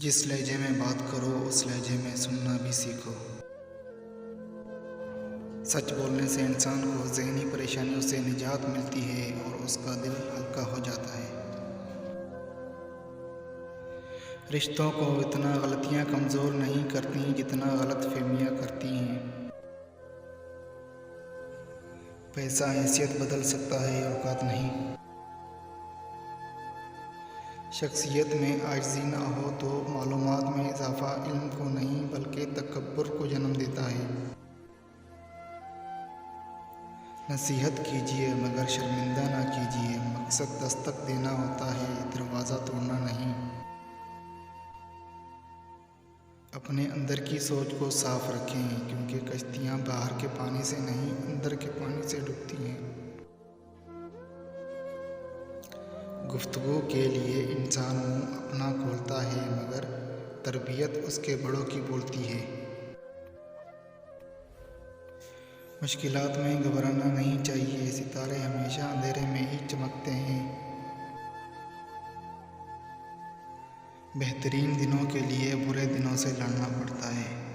जिस लहजे में बात करो उस लहजे में सुनना भी सीखो। सच बोलने से इंसान को ज़हनी परेशानियों से निजात मिलती है और उसका दिल हल्का हो जाता है। रिश्तों को इतना गलतियां कमज़ोर नहीं करती जितना गलतफहमियां करती हैं। पैसा हैसियत बदल सकता है, औकात नहीं। शख्सियत में आजिज़ी ना हो तो मालूमात में इजाफ़ा इल्म को नहीं बल्कि तकब्बुर को जन्म देता है। नसीहत कीजिए मगर शर्मिंदा ना कीजिए, मकसद दस्तक देना होता है, दरवाज़ा तोड़ना नहीं। अपने अंदर की सोच को साफ रखें क्योंकि कश्तियाँ बाहर के पानी से नहीं अंदर के पानी से डूबती हैं। गुफ्तगू के लिए इंसान मुँह अपना खोलता है मगर तरबियत उसके बड़ों की बोलती है। मुश्किलात में घबराना नहीं चाहिए, सितारे हमेशा अंधेरे में ही चमकते हैं। बेहतरीन दिनों के लिए बुरे दिनों से लड़ना पड़ता है।